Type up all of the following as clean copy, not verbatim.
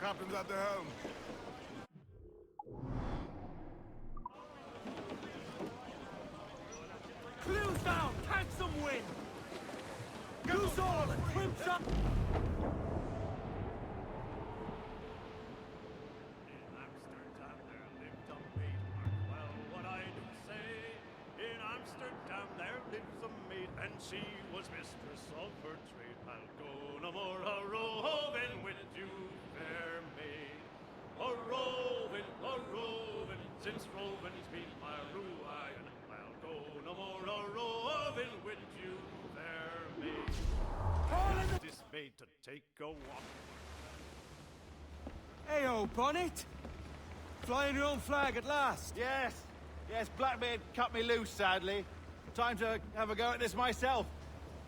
Captain's at the helm. Clews down! Catch some wind! Loose all and crimps up! And she was mistress of her trade. I'll go no more a-roving with you, fair maid. A-roving, since roving's been my ruin. I'll go no more a-roving with you, fair maid. This maid to take a walk. Hey-o, Bonnet! Flying your own flag at last! Yes, Blackbeard cut me loose, sadly. Time to have a go at this myself.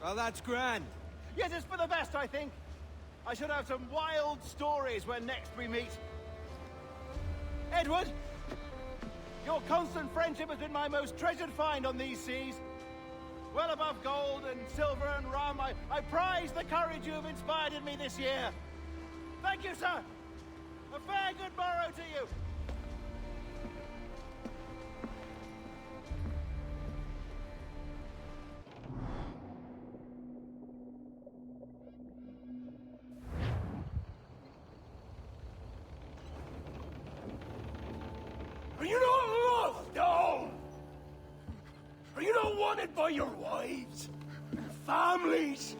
Well, that's grand. Yes, it's for the best, I think. I should have some wild stories when next we meet. Edward! Your constant friendship has been my most treasured find on these seas. Well above gold and silver and rum, I prize the courage you have inspired in me this year. Thank you, sir. A fair good morrow to you. Are you not loved? No! Are you not wanted by your wives, and families,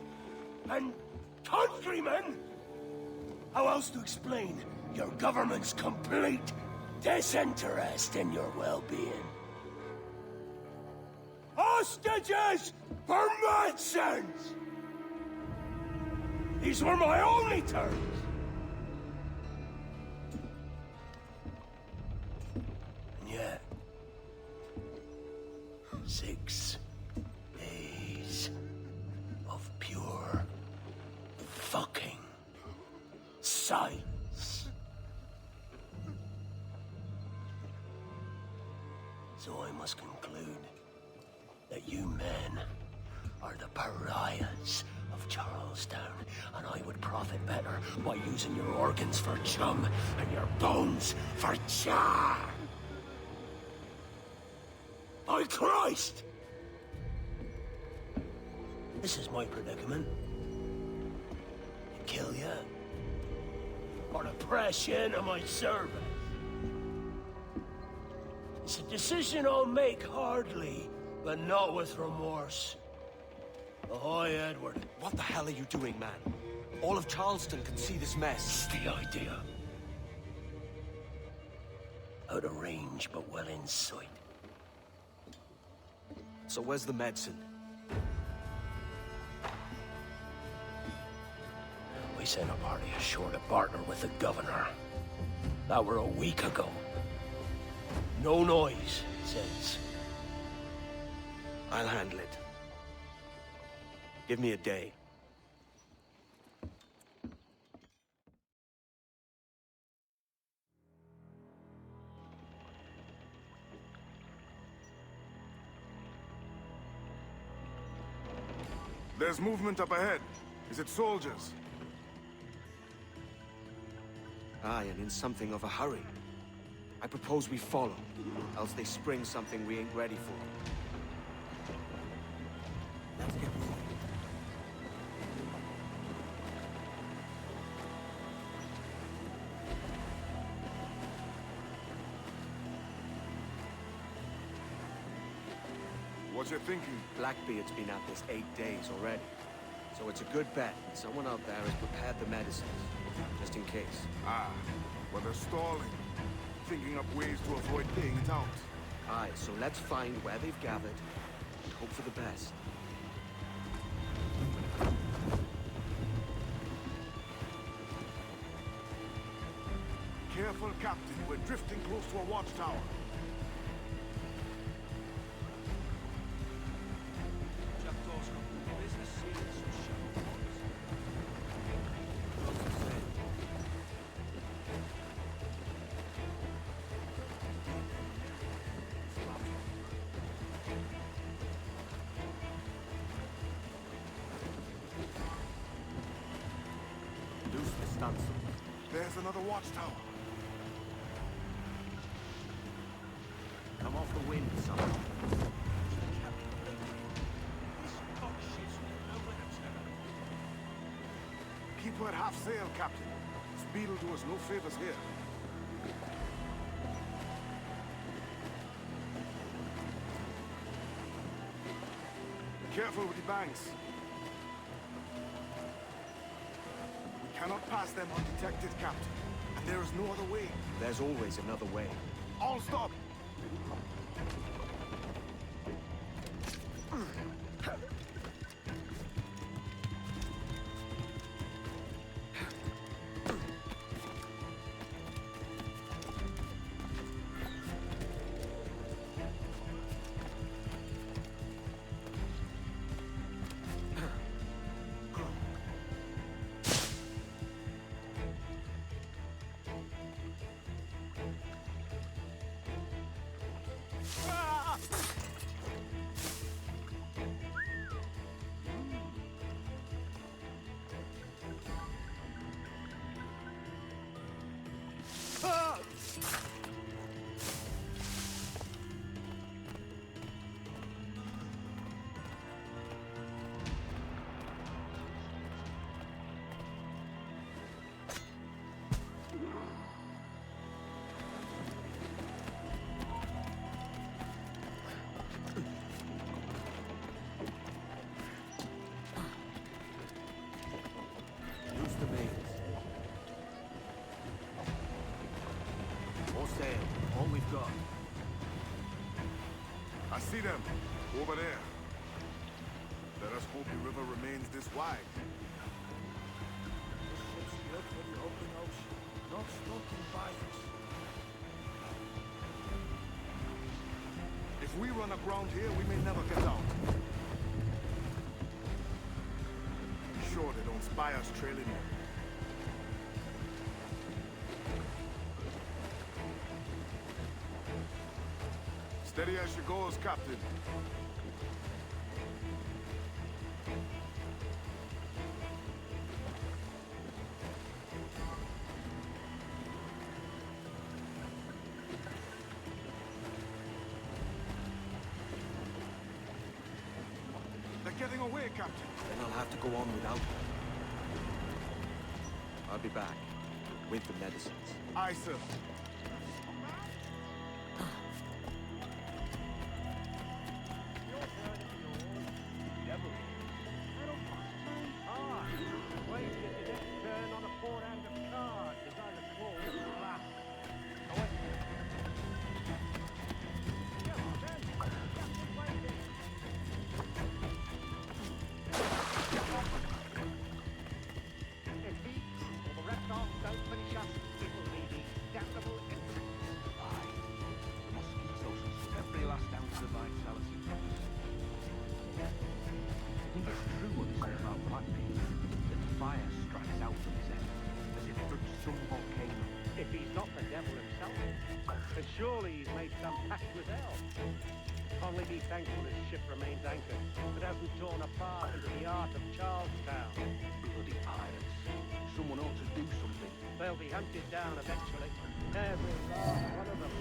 and countrymen? How else to explain your government's complete disinterest in your well-being? Hostages for medicines! These were my only terms. Yet, 6 days of pure fucking silence. So I must conclude that you men are the pariahs of Charlestown, and I would profit better by using your organs for chum and your bones for char. By Christ! This is my predicament. To kill you, or to press you into my service. It's a decision I'll make hardly, but not with remorse. Ahoy, Edward. What the hell are you doing, man? All of Charleston can see this mess. It's the idea. Out of range, but well in sight. So where's the medicine? We sent a party ashore to partner with the governor. That were a week ago. No noise, he says. I'll handle it. Give me a day. There's movement up ahead. Is it soldiers? Aye, and in something of a hurry. I propose we follow, else they spring something we ain't ready for. Let's get moving. What you thinking? Blackbeard's been at this 8 days already. So it's a good bet that someone out there has prepared the medicines, just in case. Ah, well they're stalling. Thinking up ways to avoid paying it out. Aye, so let's find where they've gathered and hope for the best. Careful, Captain. We're drifting close to a watchtower. Loose the stunts. There's another watchtower. Come off the wind, son. Keep her at half sail, Captain. Speed will do us no favors here. Careful with the banks. We cannot pass them undetected, Captain. And there is no other way. There's always another way. All stop! Use the mains. All sail. All we've got. I see them. Over there. Let us hope the river remains this wide. This ship's built for the open ocean, not stuck in bayous. If we run aground here, we may never get out. Be sure they don't spy us trailing in. Steady as she goes, Captain. They're getting away, Captain. Then I'll have to go on without her. I'll be back. With the medicines. Aye, sir. If he's not the devil himself, then surely he's made some pact with hell. Only be thankful his ship remains anchored. It hasn't torn apart into the heart of Charlestown. Bloody pirates. Someone ought to do something. They'll be hunted down eventually. Every last one of them.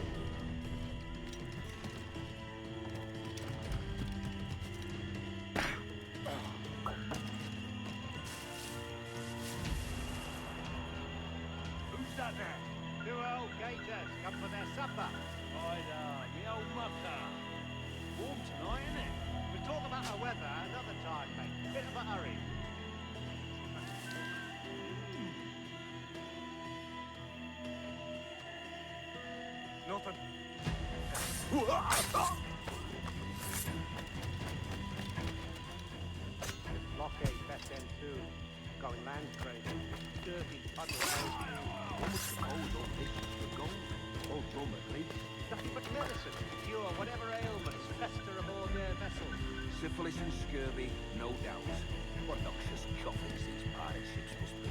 Who's that there? Two old gators come for their supper. Ida, me old mucker. Warm tonight, isn't it? We'll talk about the weather another time, mate. Bit of a hurry. Nothing. Blockade best end soon. Going land crazy. Dirty puddle. One would suppose all this is for gold. Or rum at least. Nothing but medicine to cure whatever ailments fester aboard their vessels. Syphilis and scurvy, no doubt. What noxious coffins these pirate ships must be.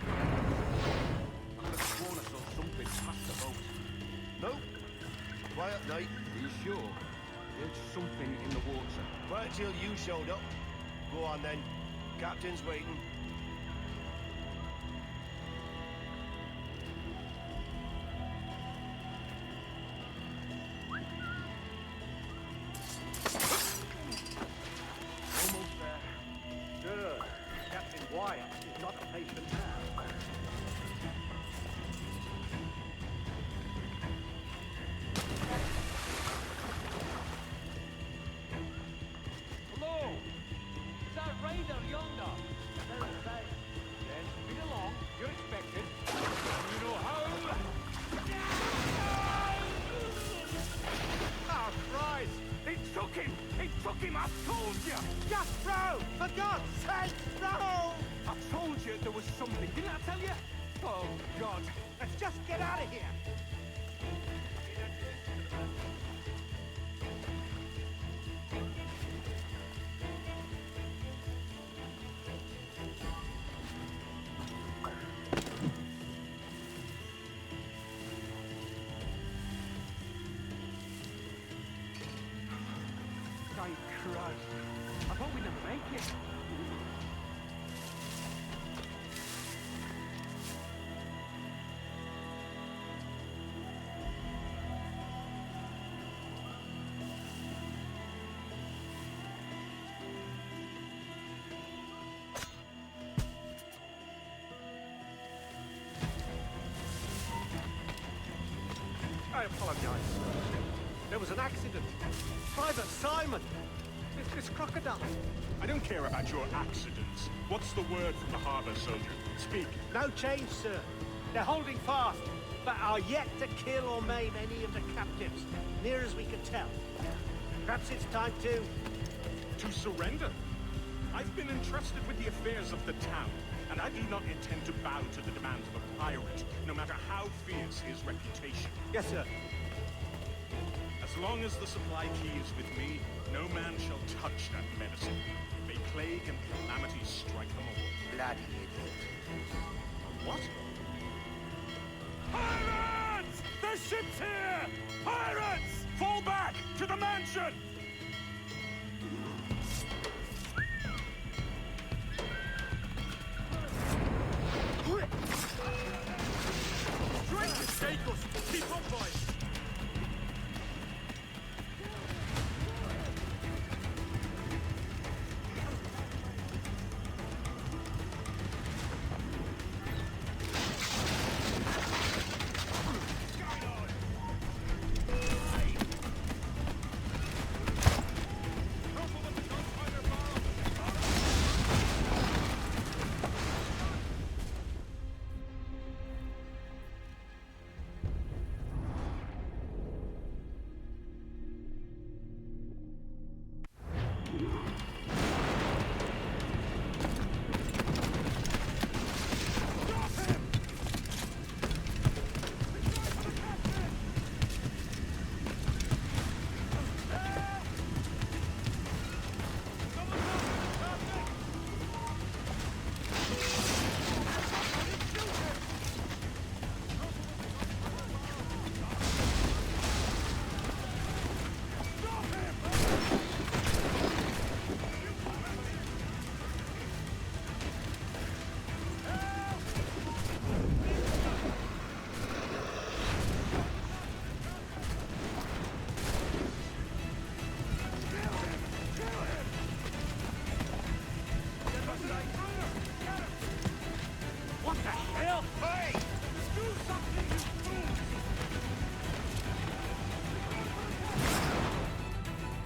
I could have sworn I saw something past the boat. No. Quiet night. Are you sure? There's something in the water. Wait till you showed up. Go on then. Captain's waiting. Almost there. Good. Captain Wyatt is not a patient man. Hello! Is that Raider yonder? Very safe. Then speed along. You're expected. You know how? Oh, Christ! He took him! He took him! I told you! Just row! For God's sake, row! I told you there was something. Didn't I tell you? Oh, God. Let's just get out of here! Thank Christ. I thought we'd never make it. I apologize. There was an accident. Private Simon! This crocodile. I don't care about your accidents. What's the word from the harbor, soldier? Speak. No change, sir. They're holding fast, but are yet to kill or maim any of the captives, near as we can tell. Perhaps it's time to... To surrender? I've been entrusted with the affairs of the town, and I do not intend to bow to the demands of a pirate, no matter how fierce his reputation. Yes, sir. As long as the supply key is with me, no man shall touch that medicine. May plague and calamity strike them all. Bloody idiot. What? Pirates! The ship's here! Pirates! Fall back! To the mansion! Drink it, Jacobs! Keep on, boys!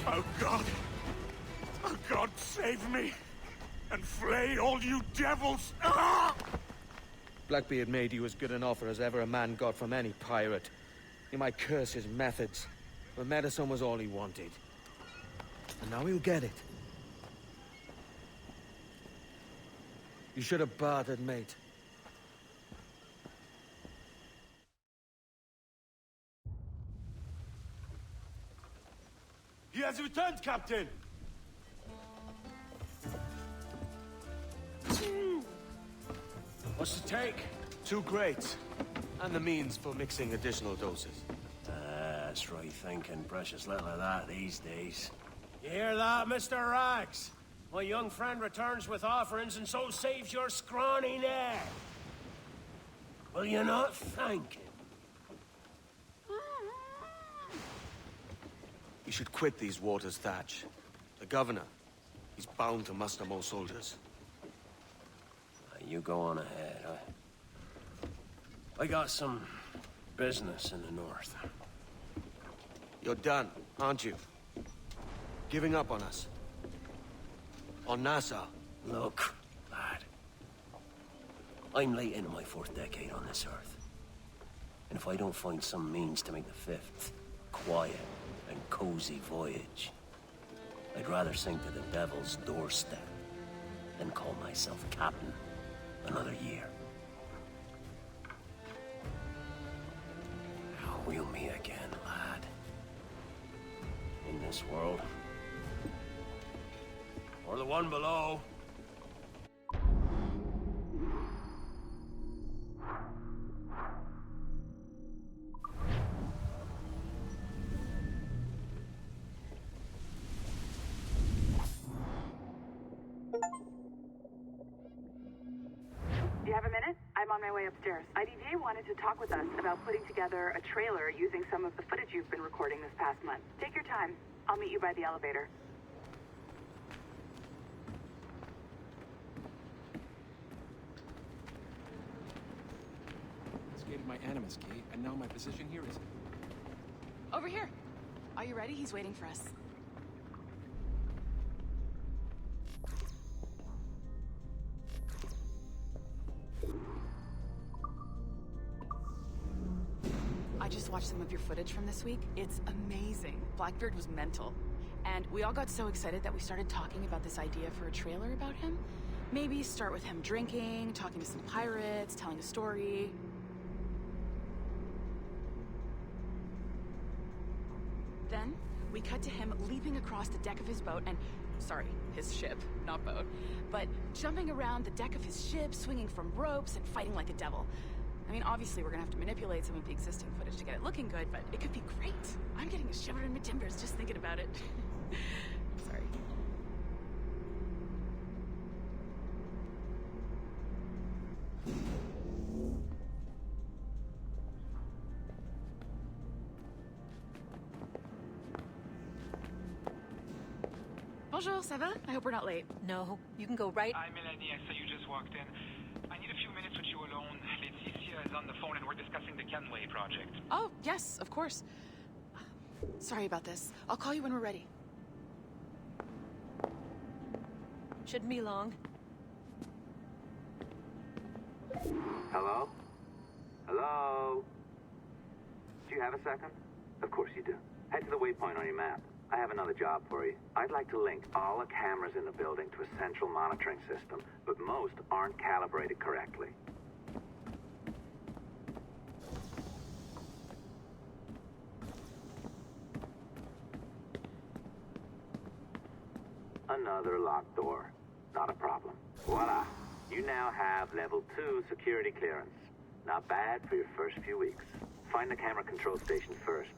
Oh God! Oh God, save me! And flay all you devils! Ah! Blackbeard made you as good an offer as ever a man got from any pirate. You might curse his methods, but medicine was all he wanted. And now he'll get it. You should have bartered, mate. He has returned, Captain! What's the take? 2 crates. And the means for mixing additional doses. That's right thinking. Precious little of that these days. You hear that, Mr. Rags? My young friend returns with offerings and so saves your scrawny neck. Will you not thank him? We should quit these waters, Thatch. The governor, he's bound to muster more soldiers. You go on ahead. I got some business in the north. You're done, aren't you? Giving up on us. On Nassau. Look, lad. I'm late into my 4th decade on this earth. And if I don't find some means to make the 5th quiet and cozy voyage, I'd rather sink to the devil's doorstep than call myself captain another year. We'll meet again, lad. In this world. Or the one below. Do you have a minute? I'm on my way upstairs. IDJ wanted to talk with us about putting together a trailer using some of the footage you've been recording this past month. Take your time. I'll meet you by the elevator. Investigated my animus key, and now my position here is... Over here. Are you ready? He's waiting for us. I just watched some of your footage from this week. It's amazing. Blackbeard was mental. And we all got so excited that we started talking about this idea for a trailer about him. Maybe start with him drinking, talking to some pirates, telling a story. Then, we cut to him leaping across the deck of his boat and... Sorry, his ship, not boat. But jumping around the deck of his ship, swinging from ropes, and fighting like a devil. I mean, obviously we're gonna have to manipulate some of the existing footage to get it looking good, but it could be great. I'm getting a shiver in my timbers just thinking about it. Sorry. Bonjour, ça va? I hope we're not late. No, you can go right... Hi, Melanie. I saw you just walked in. I need a few minutes with you alone. Laeticia is on the phone and we're discussing the Kenway project. Oh, yes, of course. Sorry about this. I'll call you when we're ready. Shouldn't be long. Hello? Hello? Do you have a second? Of course you do. Head to the waypoint on your map. I have another job for you. I'd like to link all the cameras in the building to a central monitoring system, but most aren't calibrated correctly. Another locked door. Not a problem. Voila. You now have level 2 security clearance. Not bad for your first few weeks. Find the camera control station first.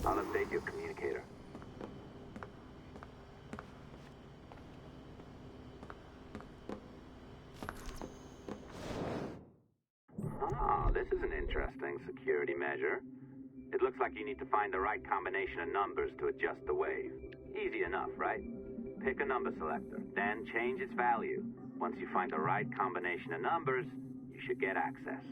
I'll update your communicator. Ah, this is an interesting security measure. It looks like you need to find the right combination of numbers to adjust the wave. Easy enough, right? pick a number selector, then change its value. Once you find the right combination of numbers, you should get access.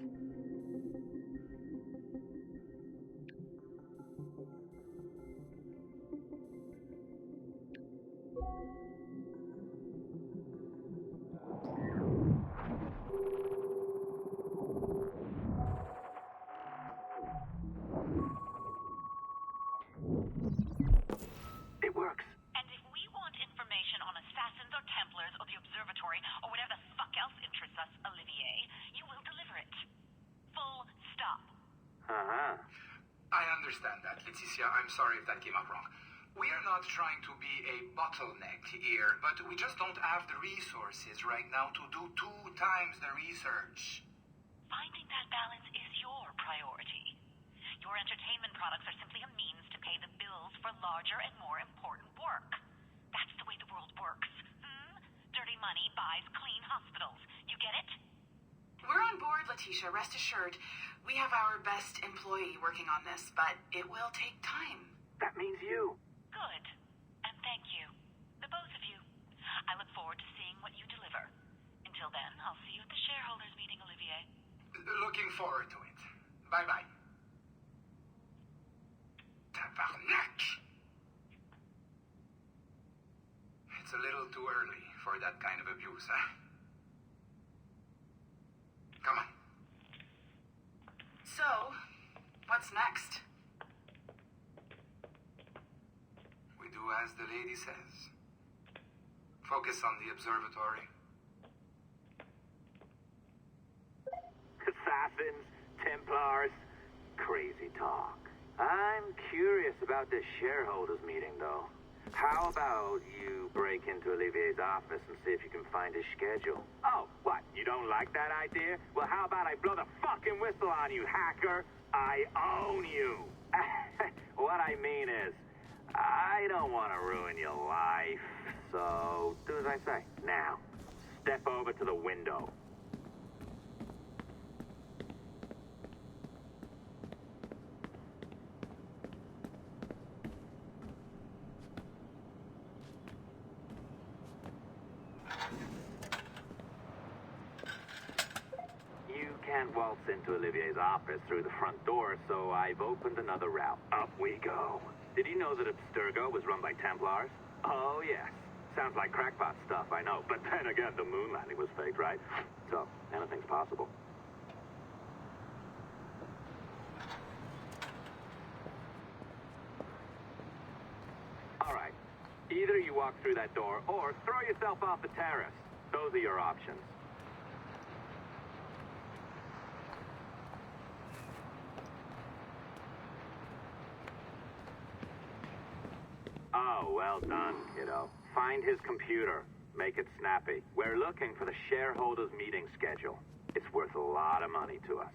It works. And if we want information on assassins or Templars or the observatory or whatever the fuck else interests us, Olivier, you will deliver it. Full stop. Uh-huh. I understand that, Leticia. I'm sorry if that came up wrong. We are not trying to be a bottleneck here, but we just don't have the resources right now to do 2 times the research. Finding that balance is your priority. Your entertainment products are simply a means to pay the bills for larger and more important work. That's the way the world works. Dirty money buys clean hospitals. You get it? We're on board, Letitia, rest assured. We have our best employee working on this, but it will take time. That means you. Good. And thank you. The both of you. I look forward to seeing what you deliver. Until then, I'll see you at the shareholders meeting, Olivier. Looking forward to it. Bye-bye. Tabarnak! It's a little too early for that kind of abuse, huh? Come on. So, what's next? We do as the lady says. Focus on the observatory. Assassins, Templars, crazy talk. I'm curious about this shareholders meeting, though. How about you break into Olivier's office and see if you can find his schedule? Oh, what? You don't like that idea? Well, how about I blow the fucking whistle on you, hacker? I own you. What I mean is, I don't want to ruin your life. So, do as I say. Now, step over to the window. You can't waltz into Olivier's office through the front door, so I've opened another route. Up we go. Did you know that Abstergo was run by Templars? Oh, yes. Sounds like crackpot stuff, I know. But then again, the moon landing was faked, right? So, anything's possible. All right. Either you walk through that door, or throw yourself off the terrace. Those are your options. Oh, well done, kiddo. Find his computer. Make it snappy. We're looking for the shareholders meeting schedule. It's worth a lot of money to us.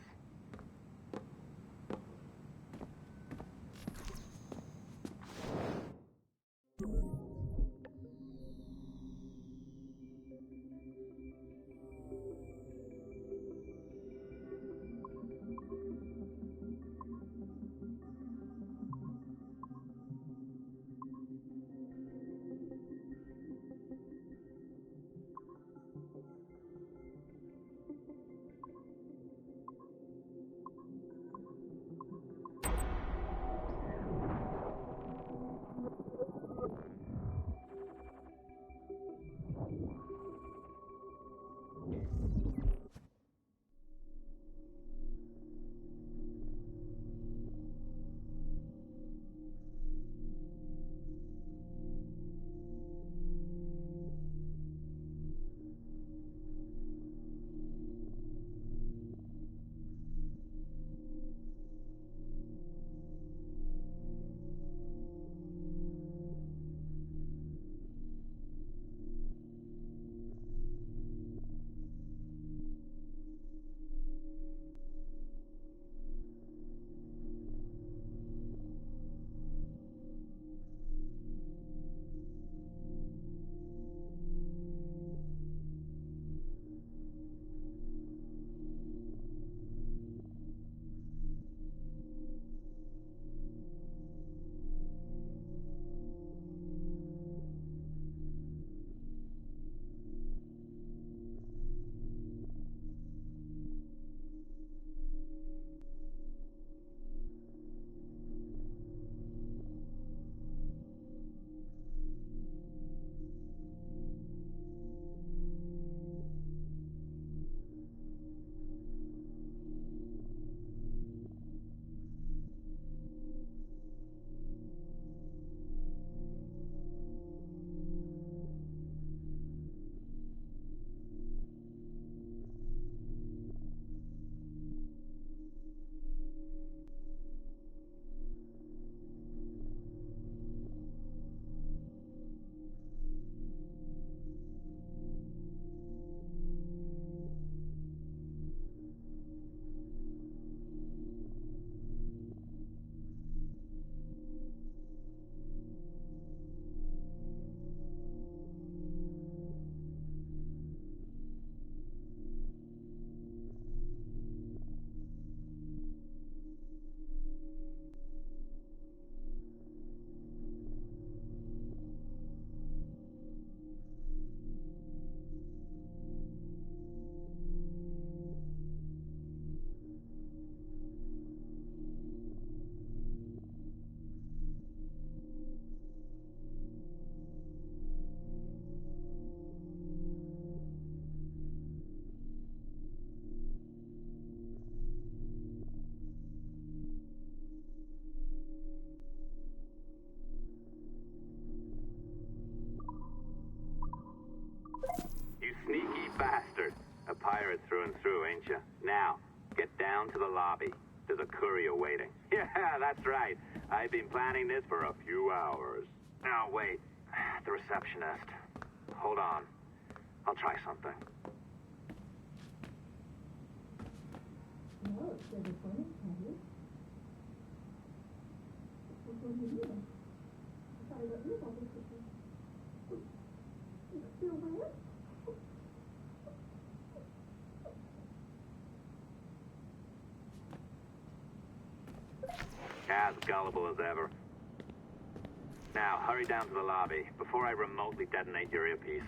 down to the lobby. There's a courier waiting. Yeah, that's right. I've been planning this for a few hours. Now, wait. The receptionist. Hold on. I'll try something. As gullible as ever. Now, hurry down to the lobby before I remotely detonate your earpiece.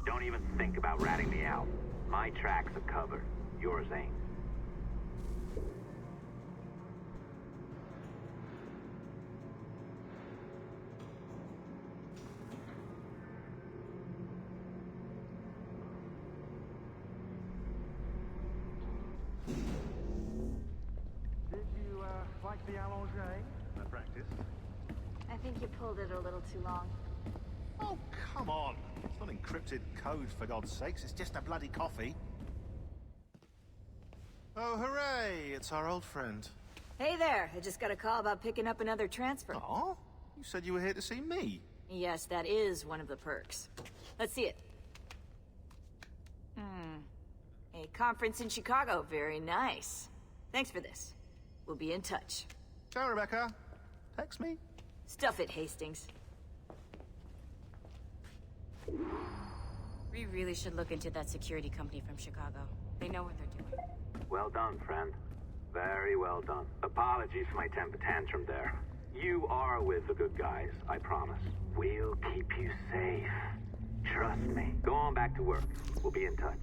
Don't even think about ratting me out. My tracks are covered. Yours ain't. Like the allongé? I practiced. I think you pulled it a little too long. Oh, come on. It's not encrypted code, for God's sakes. It's just a bloody coffee. Oh, hooray! It's our old friend. Hey there, I just got a call about picking up another transfer. Oh? You said you were here to see me. Yes, that is one of the perks. Let's see it. A conference in Chicago, very nice. Thanks for this. We'll be in touch. Ciao, Rebecca. Text me. Stuff it, Hastings. We really should look into that security company from Chicago. They know what they're doing. Well done, friend. Very well done. Apologies for my temper tantrum there. You are with the good guys, I promise. We'll keep you safe. Trust me. Go on back to work. We'll be in touch.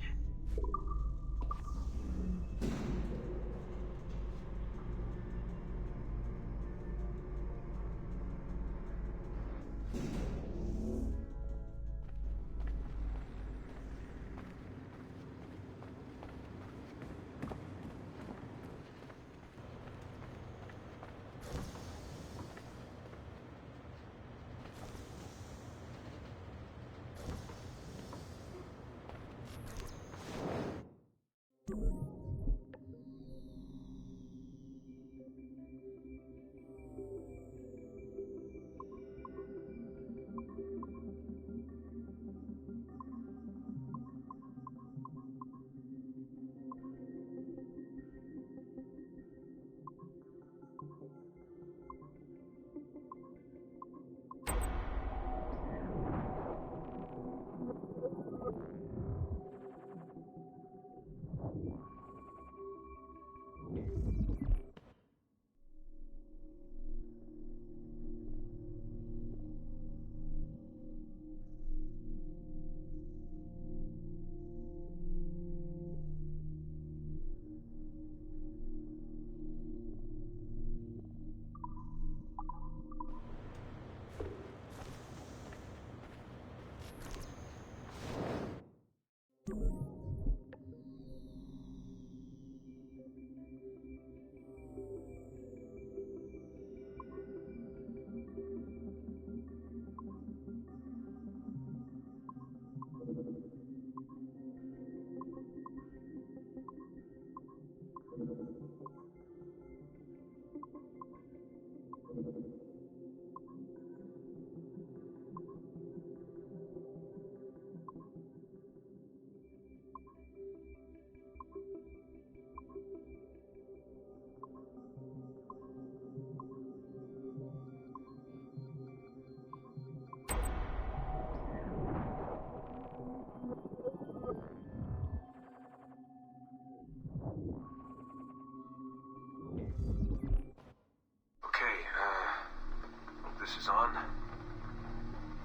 This is on. I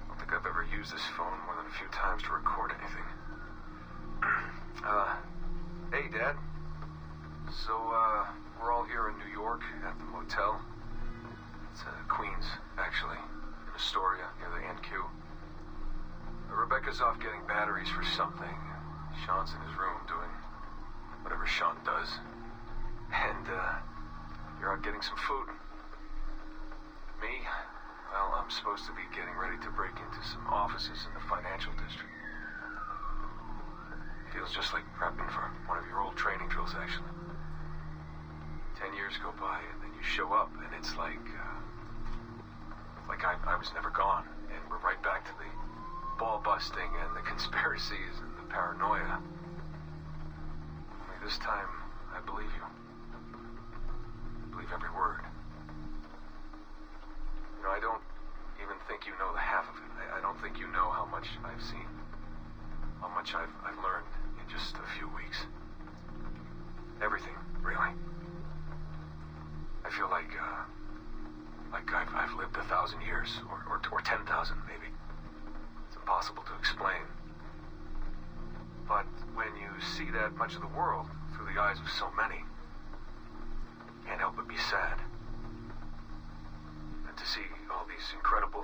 don't think I've ever used this phone more than a few times to record anything. Hey, Dad. So, we're all here in New York at the motel. It's Queens, actually, in Astoria, near the NQ. Rebecca's off getting batteries for something. Sean's in his room doing whatever Sean does. And, you're out getting some food. Me? Well, I'm supposed to be getting ready to break into some offices in the financial district. Feels just like prepping for one of your old training drills, actually. 10 years go by, and then you show up, and it's like I was never gone, and we're right back to the ball busting and the conspiracies and the paranoia. Only this time, I believe you. I believe every word. You know, I don't even think you know the half of it. I don't think you know how much I've seen. How much I've learned in just a few weeks. Everything, really. I feel like I've lived 1,000 years, or 10,000 maybe. It's impossible to explain. But when you see that much of the world through the eyes of so many, you can't help but be sad. And to see all these incredible,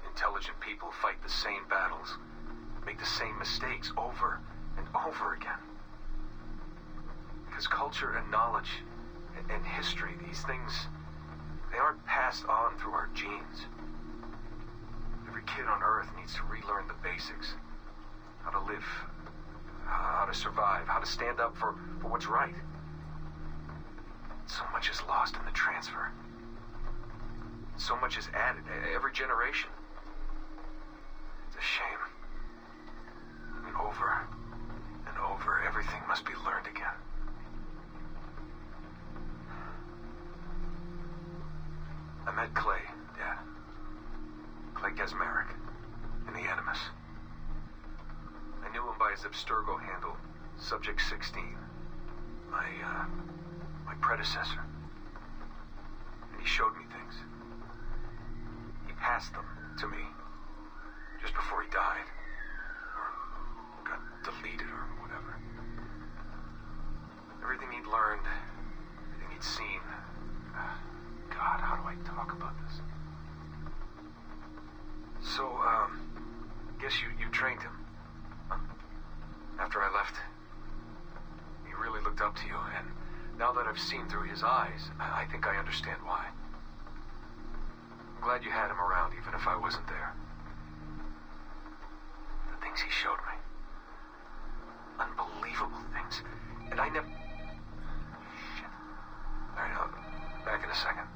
intelligent people fight the same battles, make the same mistakes over and over again. Because culture and knowledge and history, these things, they aren't passed on through our genes. Every kid on Earth needs to relearn the basics. How to live, how to survive, how to stand up for what's right. So much is lost in the transfer. So much is added every generation. It's a shame. I mean, over and over, everything must be learned again. I met Clay, Dad. Clay Gesmeric, in the Animus. I knew him by his Abstergo handle, Subject 16. My predecessor. And he showed me things. He passed them to me just before he died. Or got deleted or whatever. Everything he'd learned, everything he'd seen. God, how do I talk about this? So, guess you trained him. Huh? After I left, he really looked up to you, and now that I've seen through his eyes, I think I understand why. I'm glad you had him around, even if I wasn't there. The things he showed me. Unbelievable things. And I never... Shit. All right, I'll back in a second.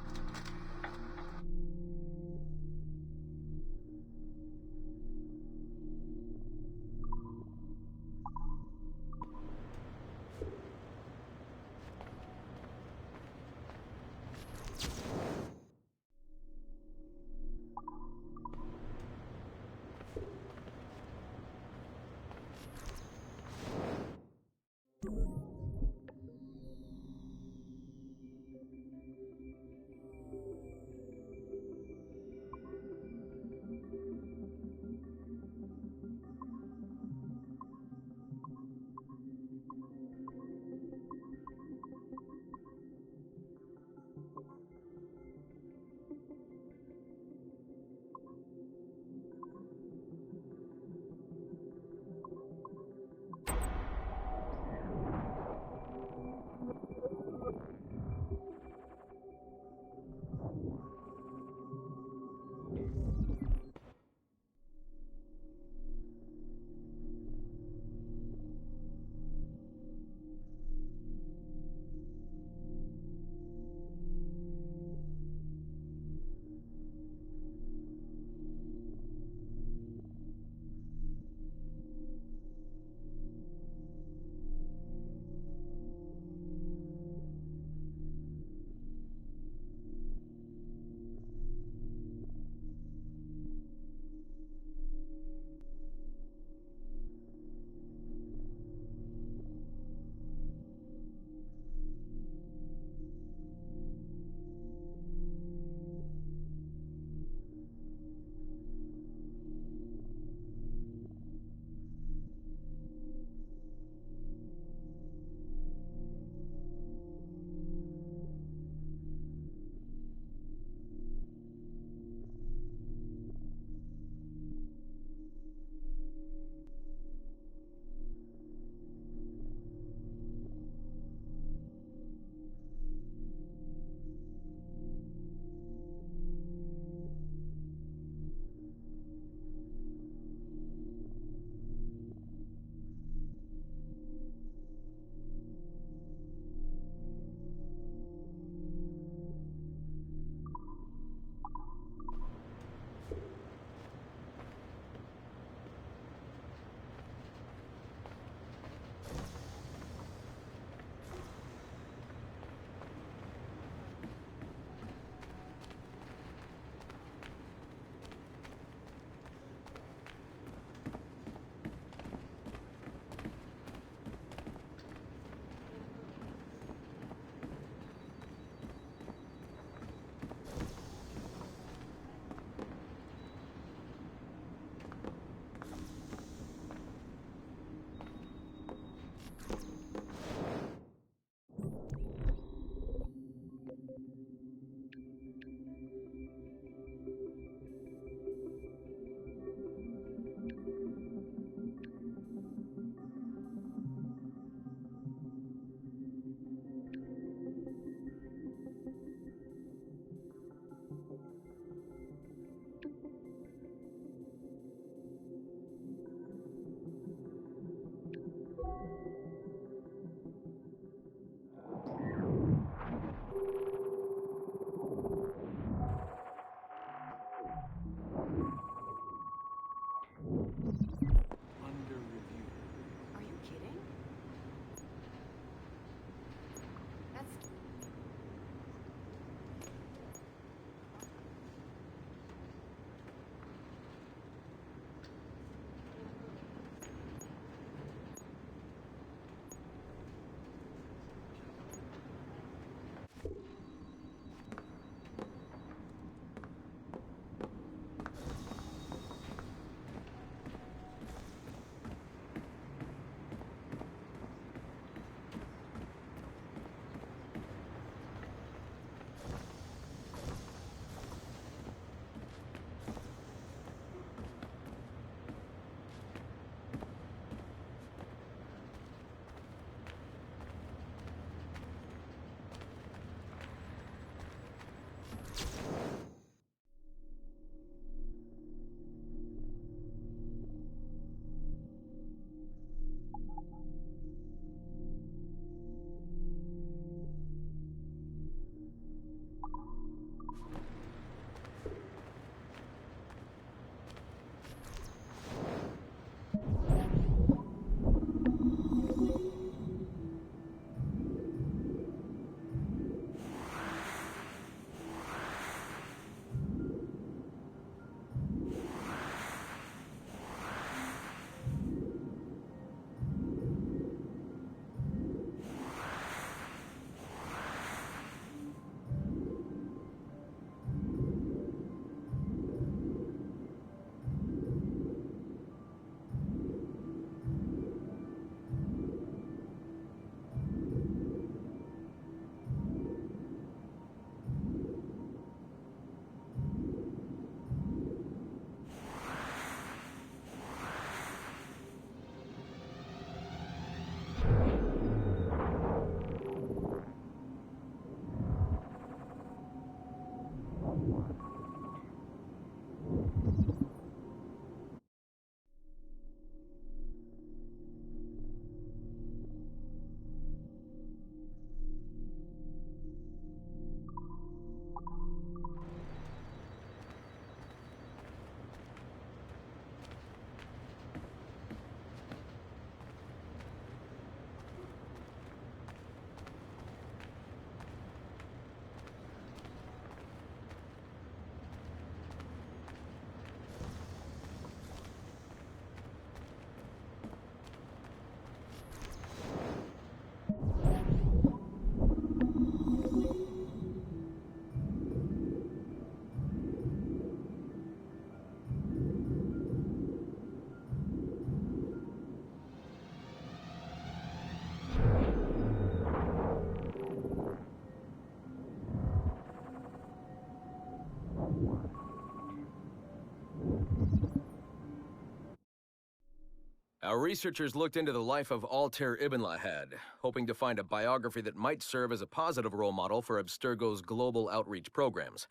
Our researchers looked into the life of Altair Ibn Lahad, hoping to find a biography that might serve as a positive role model for Abstergo's global outreach programs.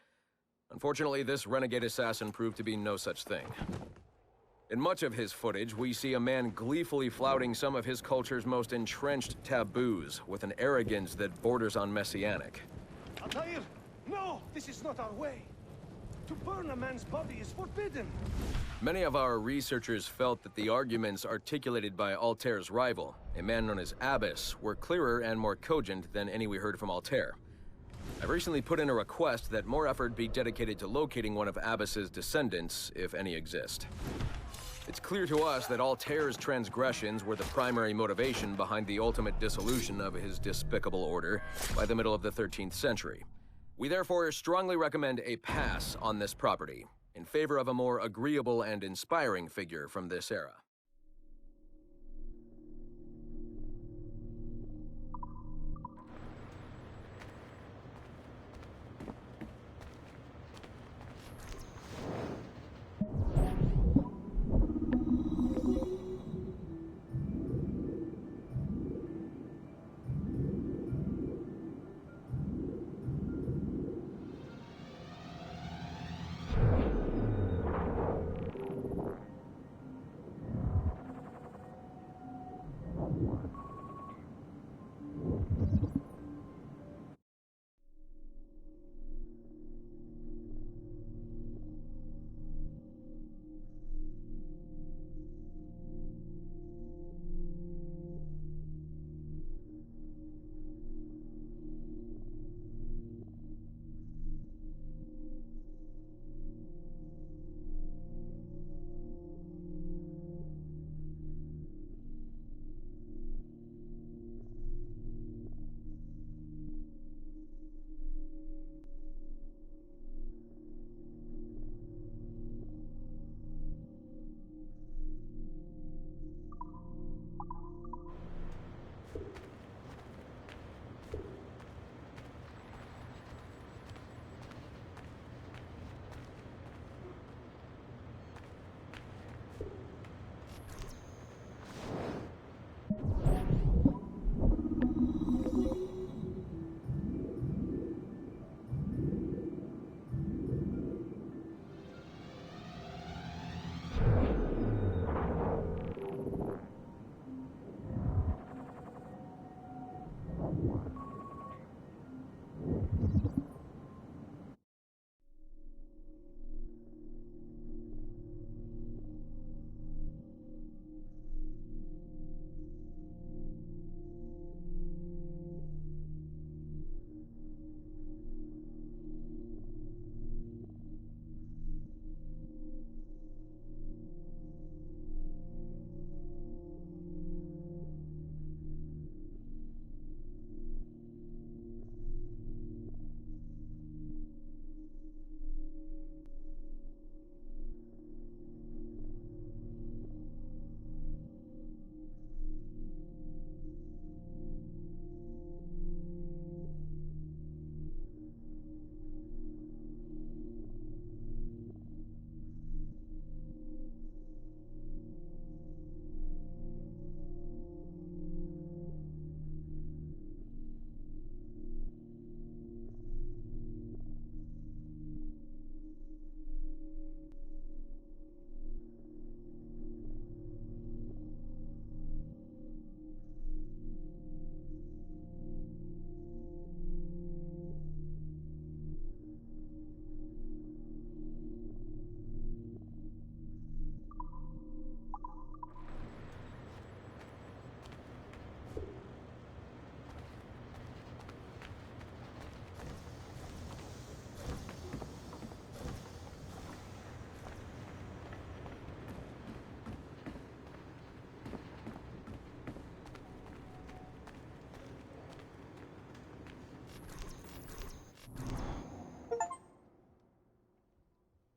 Unfortunately, this renegade assassin proved to be no such thing. In much of his footage, we see a man gleefully flouting some of his culture's most entrenched taboos with an arrogance that borders on messianic. Altair, no! This is not our way. To burn a man's body is forbidden. Many of our researchers felt that the arguments articulated by Altair's rival, a man known as Abbas, were clearer and more cogent than any we heard from Altair. I've recently put in a request that more effort be dedicated to locating one of Abbas's descendants, if any exist. It's clear to us that Altair's transgressions were the primary motivation behind the ultimate dissolution of his despicable order by the middle of the 13th century. We therefore strongly recommend a pass on this property, in favor of a more agreeable and inspiring figure from this era.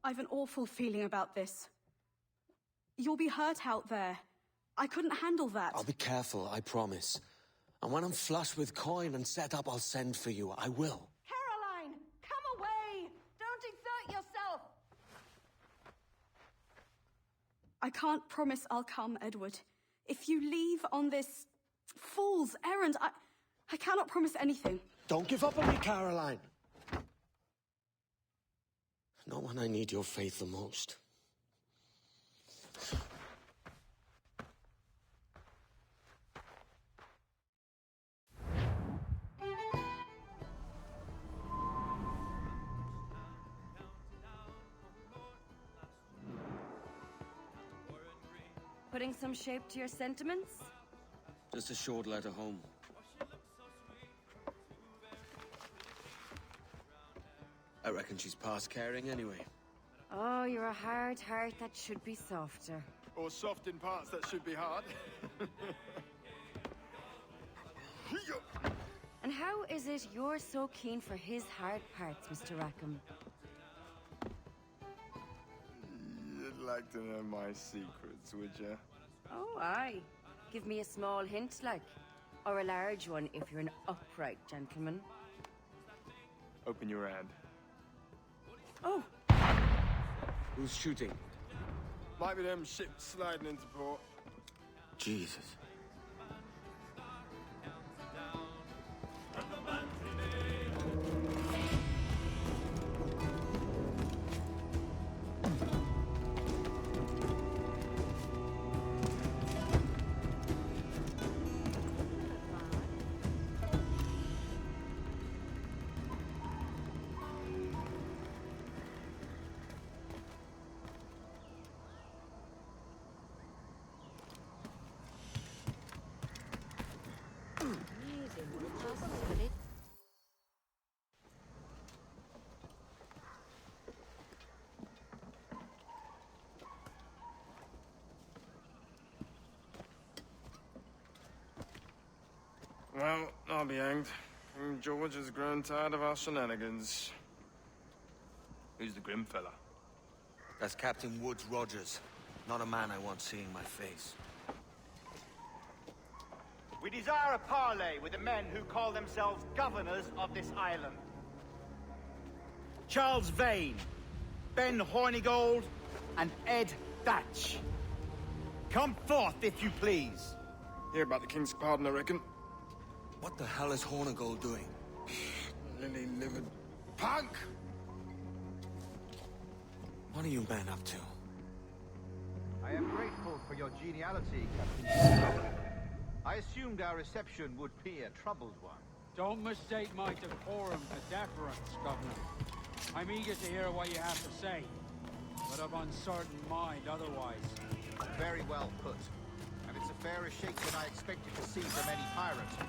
I've an awful feeling about this. You'll be hurt out there. I couldn't handle that. I'll be careful, I promise. And when I'm flush with coin and set up, I'll send for you. I will. Caroline, come away! Don't exert yourself! I can't promise I'll come, Edward. If you leave on this fool's errand, I cannot promise anything. Don't give up on me, Caroline. Not when I need your faith the most. Putting some shape to your sentiments? Just a short letter home. I reckon she's past caring anyway. Oh, you're a hard heart that should be softer. Or soft in parts that should be hard. And how is it you're so keen for his hard parts, Mr. Rackham? You'd like to know my secrets, would you? Oh, aye. Give me a small hint, like. Or a large one if you're an upright gentleman. Open your hand. Oh! Who's shooting? Might be them ships sliding into port. Jesus. Well, I'll be hanged. George has grown tired of our shenanigans. Who's the grim fella? That's Captain Woods Rogers. Not a man I want seeing my face. We desire a parley with the men who call themselves governors of this island. Charles Vane, Ben Hornigold, and Ed Thatch. Come forth, if you please. Hear about the King's pardon, I reckon. What the hell is Hornigold doing? Lily-livered punk! What are you men up to? I am grateful for your geniality, Captain. I assumed our reception would be a troubled one. Don't mistake my decorum for deference, Governor. I'm eager to hear what you have to say, but of uncertain mind otherwise. Very well put. And it's a fairer shake than I expected to see from any pirate.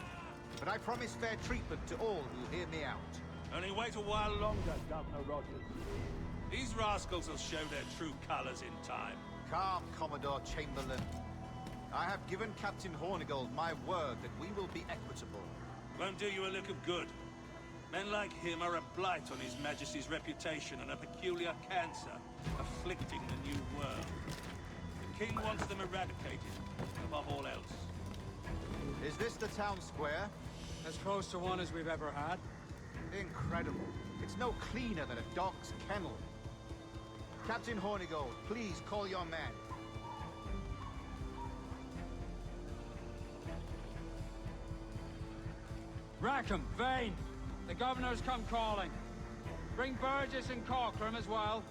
But I promise fair treatment to all who hear me out. Only wait a while longer, Governor Rogers. These rascals will show their true colors in time. Calm, Commodore Chamberlain. I have given Captain Hornigold my word that we will be equitable. Won't do you a lick of good. Men like him are a blight on His Majesty's reputation and a peculiar cancer afflicting the New World. The King wants them eradicated, above all else. Is this the town square? As close to one as we've ever had. Incredible. It's no cleaner than a dog's kennel. Captain Hornigold, please call your men. Rackham, Vane! The Governor's come calling. Bring Burgess and Cockram as well.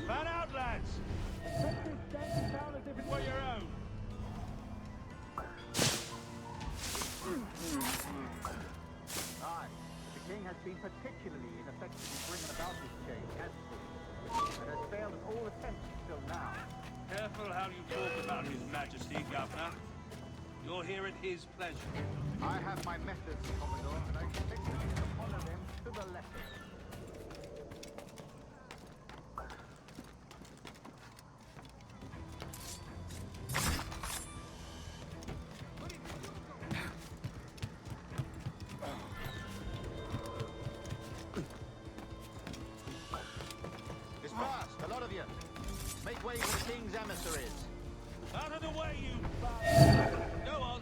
Man out, lads! Take this damn town as if it were your own. Aye, the King has been particularly ineffective in bringing about this change, hasn't he? And has failed in all attempts till now. Careful how you talk about His Majesty, Governor. You're here at his pleasure. I have my methods, Commodore, and I expect you to follow them to the letter. It's fast, a lot of you. King's emissaries. Out of the way, you bastard! Go on.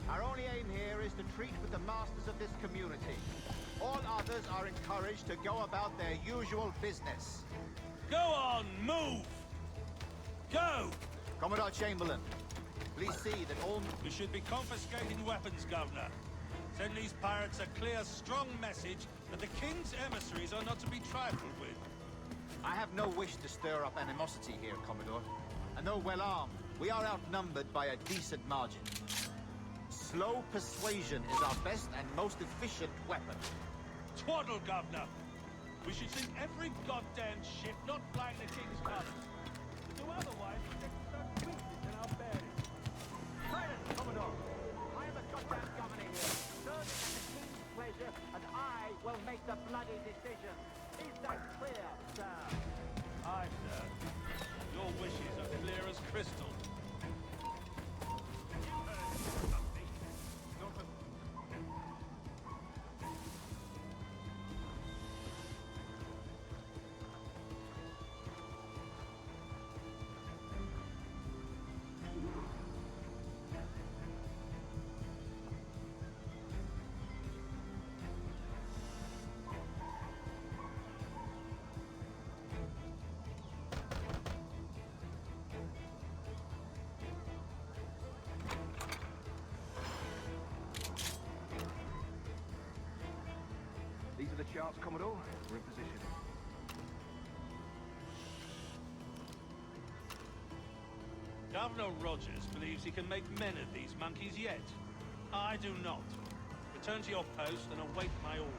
Our only aim here is to treat with the masters of this community. All others are encouraged to go about their usual business. Go on, move! Go! Commodore Chamberlain, please see that all... We should be confiscating weapons, Governor. Send these pirates a clear, strong message that the King's emissaries are not to be trifled with. I have no wish to stir up animosity here, Commodore. And though well armed, we are outnumbered by a decent margin. Slow persuasion is our best and most efficient weapon. Twaddle, Governor! We should sink every goddamn ship not flying the King's colours. To do otherwise, we get some weakness in our bearings. Silence, Commodore! I am the goddamn governor here, serving at the King's pleasure, and I will make the bloody decision. Is that clear, sir? Aye, sir. Your wishes are clear as crystal. These are the charts, Commodore. We're in position. Governor Rogers believes he can make men of these monkeys yet. I do not. Return to your post and await my orders.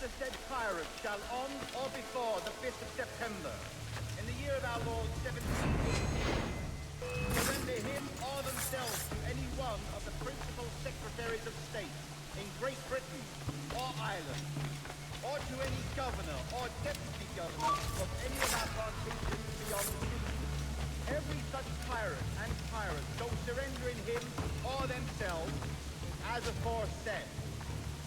The said pirates shall on or before the 5th of September, in the year of our Lord 1718, surrender him or themselves to any one of the principal secretaries of state in Great Britain or Ireland, or to any governor or deputy governor of any of our plantations beyond the sea. Every such pirate and pirate so surrendering him or themselves, as aforesaid,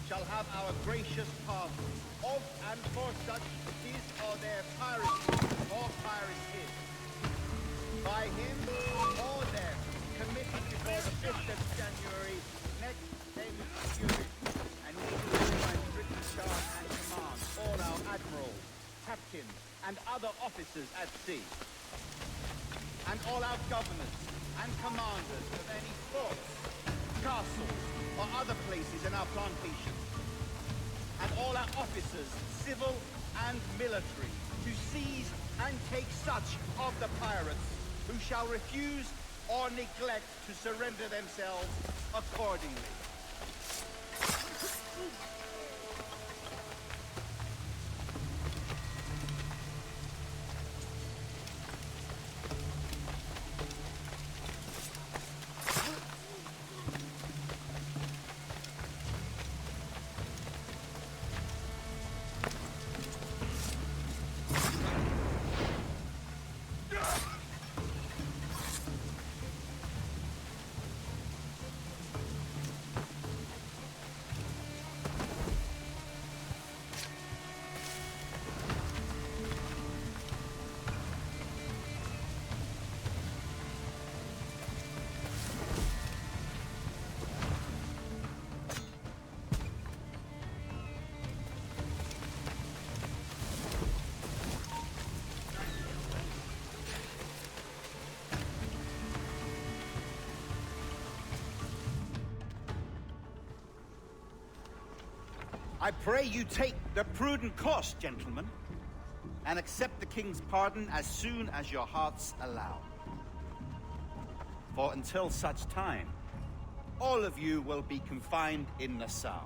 shall have our gracious pardon of and for such his or their piracy or piracy by him or them committed before the 5th of January next ensuing, and we do by strict charge and command all our admirals, captains, and other officers at sea, and all our governors and commanders of any forts, castles, or other places in our plantation, and all our officers, civil and military, to seize and take such of the pirates who shall refuse or neglect to surrender themselves accordingly. I pray you take the prudent course, gentlemen, and accept the king's pardon as soon as your hearts allow. For until such time, all of you will be confined in Nassau.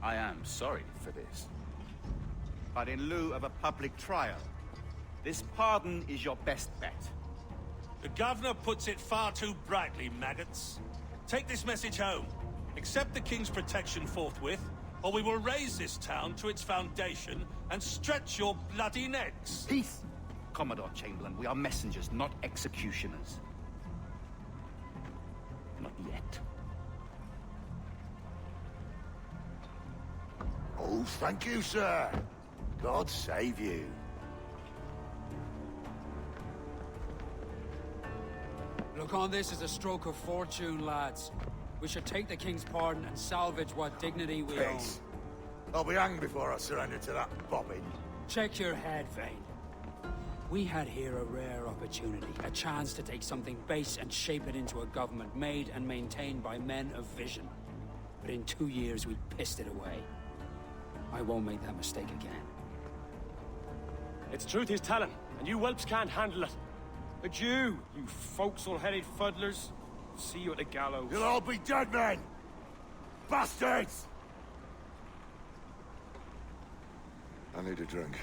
I am sorry for this, but in lieu of a public trial, this pardon is your best bet. The governor puts it far too brightly, maggots. Take this message home. Accept the king's protection forthwith, or we will raise this town to its foundation and stretch your bloody necks. Peace, Commodore Chamberlain. We are messengers, not executioners. Not yet. Oh, thank you, sir. God save you. Look on this as a stroke of fortune, lads. We should take the king's pardon and salvage what dignity we own. Peace. I'll be hanged before I surrender to that bobbin. Check your head, Vane. We had here a rare opportunity, a chance to take something base and shape it into a government made and maintained by men of vision. But in 2 years, we pissed it away. I won't make that mistake again. It's truth he's telling, and you whelps can't handle it. Adieu, you forecastle-headed fuddlers. See you at the gallows. You'll all be dead men! Bastards! I need a drink.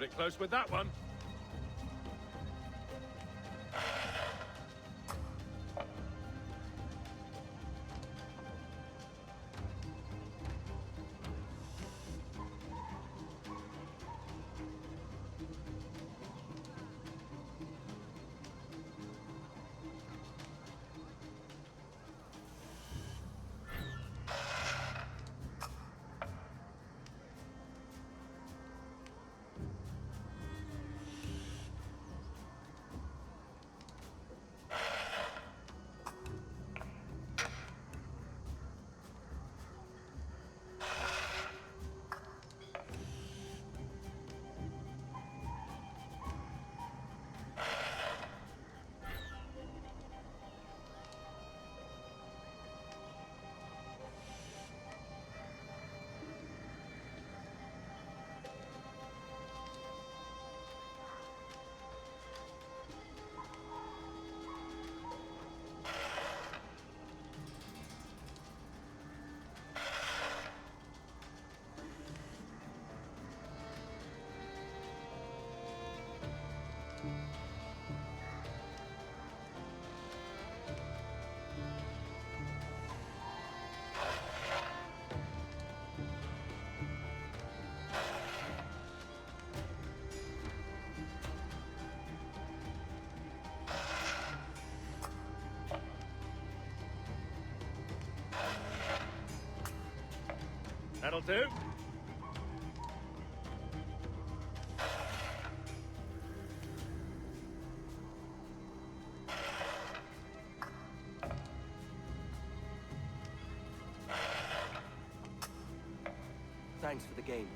Cut it close with that one. That'll do. Thanks for the game.